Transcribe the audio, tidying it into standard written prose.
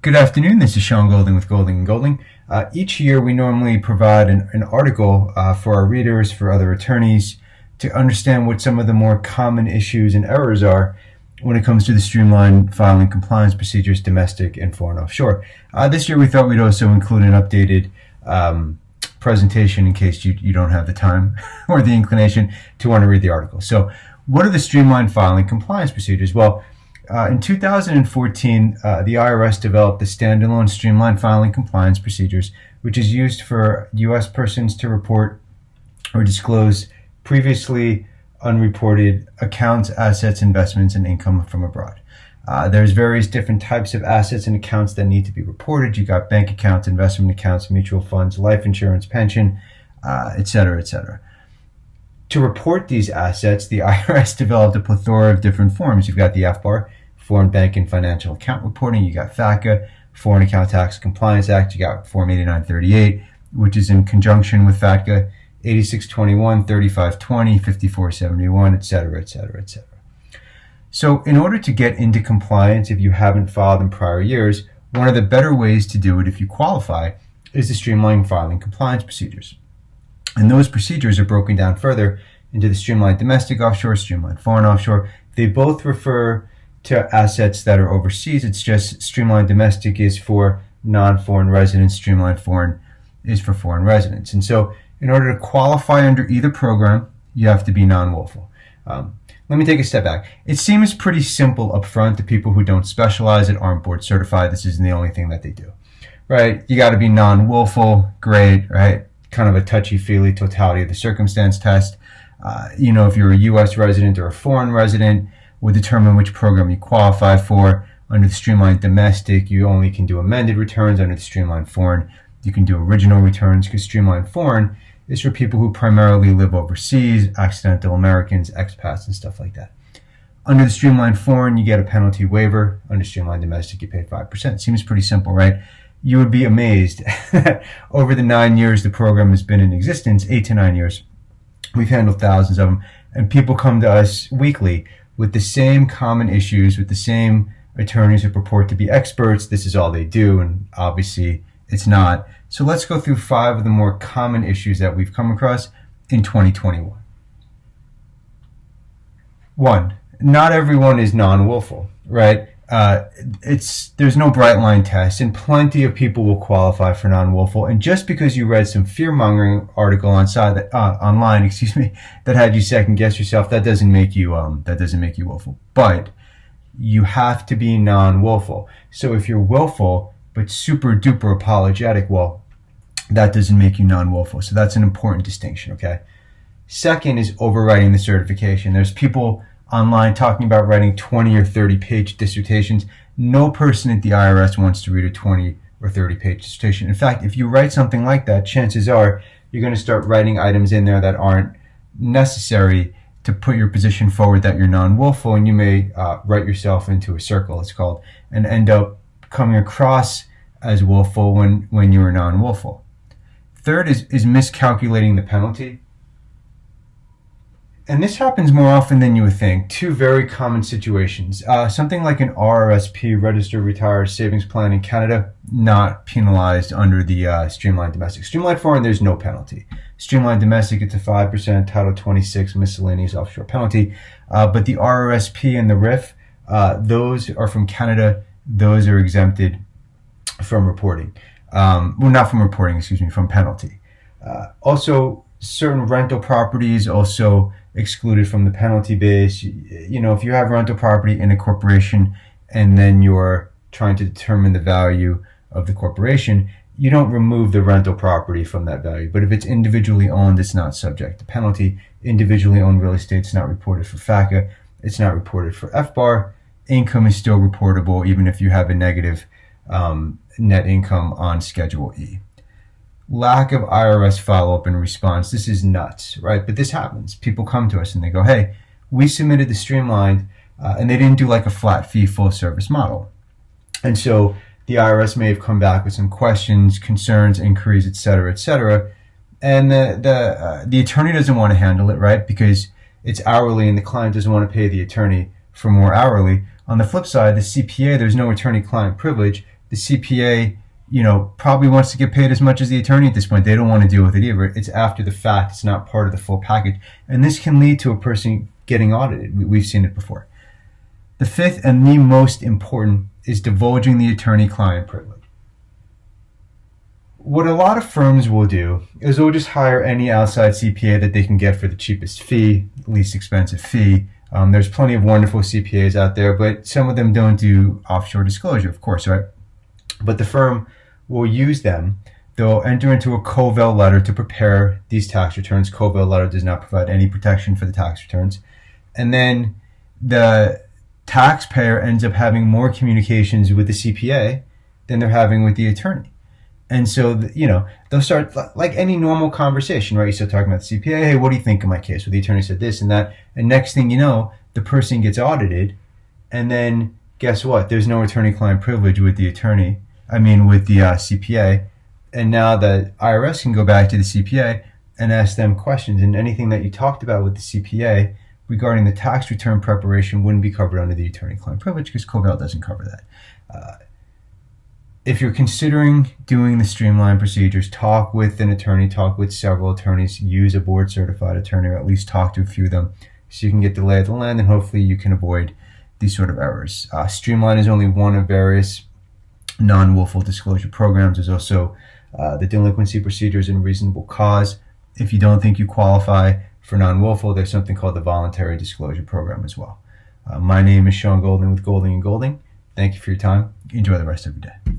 Good afternoon. This is Sean Golding with Golding & Golding. Each year we normally provide an article for our readers, for other attorneys, to understand what some of the more common issues and errors are when it comes to the streamlined filing compliance procedures, domestic and foreign offshore. This year we thought we'd also include an updated presentation in case you don't have the time or the inclination to want to read the article. So what are the streamlined filing compliance procedures? Well, in 2014, the IRS developed the standalone streamlined filing compliance procedures, which is used for U.S. persons to report or disclose previously unreported accounts, assets, investments, and income from abroad. There's various different types of assets and accounts that need to be reported. You got bank accounts, investment accounts, mutual funds, life insurance, pension, et cetera, et cetera. To report these assets, the IRS developed a plethora of different forms. You've got the FBAR, Foreign Bank and Financial Account Reporting. You got FATCA, Foreign Account Tax Compliance Act. You got Form 8938, which is in conjunction with FATCA, 8621, 3520, 5471, et cetera, et cetera, et cetera. So in order to get into compliance, if you haven't filed in prior years, one of the better ways to do it if you qualify is the streamlined filing compliance procedures. And those procedures are broken down further into the streamlined domestic offshore, streamlined foreign offshore. They both refer to assets that are overseas. It's just streamlined domestic is for non-foreign residents, streamlined foreign is for foreign residents. And so in order to qualify under either program, you have to be non-willful. Let me take a step back. It seems pretty simple up front to people who don't specialize that aren't board certified. This isn't the only thing that they do, right? You got to be non-willful, great, right? Kind of a touchy-feely totality of the circumstance test. If you're a U.S. resident or a foreign resident, will determine which program you qualify for. Under the streamlined domestic, you only can do amended returns. Under the streamlined foreign, you can do original returns, because streamlined foreign is for people who primarily live overseas, accidental Americans, expats, and stuff like that. Under the streamlined foreign, you get a penalty waiver. Under streamlined domestic, you pay 5%. Seems pretty simple, right? You would be amazed that over the 9 years the program has been in existence, 8 to 9 years, we've handled thousands of them, and people come to us weekly with the same common issues, with the same attorneys who purport to be experts. This is all they do, and obviously it's not. So let's go through 5 of the more common issues that we've come across in 2021. 1, not everyone is non-willful, right? There's no bright line test, and plenty of people will qualify for non-willful. And just because you read some fear-mongering article online, that had you second guess yourself, that doesn't make you willful. But you have to be non-willful. So if you're willful but super duper apologetic, well, that doesn't make you non-willful. So that's an important distinction, okay? Second is overwriting the certification. There's people online talking about writing 20 or 30 page dissertations. No person at the IRS wants to read a 20 or 30 page dissertation. In fact, if you write something like that, chances are you're going to start writing items in there that aren't necessary to put your position forward that you're non-willful, and you may write yourself into a circle, it's called, and end up coming across as willful when you were non-willful. Third is miscalculating the penalty. And this happens more often than you would think. 2 very common situations. Something like an RRSP, Registered Retired Savings Plan in Canada, not penalized under the streamlined domestic. Streamlined foreign, there's no penalty. Streamlined domestic, it's a 5% Title 26 miscellaneous offshore penalty. But the RRSP and the RIF, those are from Canada. Those are exempted from reporting. Not from reporting, from penalty. Also, certain rental properties also excluded from the penalty base. If you have rental property in a corporation and then you're trying to determine the value of the corporation, you don't remove the rental property from that value. But if it's individually owned, it's not subject to penalty. Individually owned real estate is not reported for FATCA. It's not reported for FBAR. Income is still reportable even if you have a negative net income on Schedule E. Lack of IRS follow-up and response. This is nuts, right? But this happens. People come to us and they go, hey, we submitted the streamlined, and they didn't do like a flat fee full service model. And so the IRS may have come back with some questions, concerns, inquiries, et cetera, and the attorney doesn't want to handle it, right? Because it's hourly and the client doesn't want to pay the attorney for more hourly. On the flip side, the CPA, there's no attorney-client privilege. the CPA, probably wants to get paid as much as the attorney at this point. They don't want to deal with it either. It's after the fact. It's not part of the full package. And this can lead to a person getting audited. We've seen it before. The fifth and the most important is divulging the attorney-client privilege. What a lot of firms will do is they'll just hire any outside CPA that they can get for the cheapest fee, least expensive fee. There's plenty of wonderful CPAs out there, but some of them don't do offshore disclosure, of course, right? But the firm will use them. They'll enter into a COVEL letter to prepare these tax returns. COVEL letter does not provide any protection for the tax returns. And then the taxpayer ends up having more communications with the CPA than they're having with the attorney. And so, they'll start like any normal conversation, right? You start talking about the CPA. Hey, what do you think of my case? Well, the attorney said this and that. And next thing you know, the person gets audited. And then guess what? There's no attorney-client privilege with the with the CPA. And now the IRS can go back to the CPA and ask them questions. And anything that you talked about with the CPA regarding the tax return preparation wouldn't be covered under the attorney-client privilege because COVEL doesn't cover that. If you're considering doing the streamlined procedures, talk with an attorney, talk with several attorneys, use a board-certified attorney, or at least talk to a few of them so you can get the lay of the land, and hopefully you can avoid these sort of errors. Streamlined is only one of various non-willful disclosure programs. There's also the delinquency procedures and reasonable cause. If you don't think you qualify for non-willful, there's something called the voluntary disclosure program as well. My name is Sean Golding with Golding & Golding. Thank you for your time. Enjoy the rest of your day.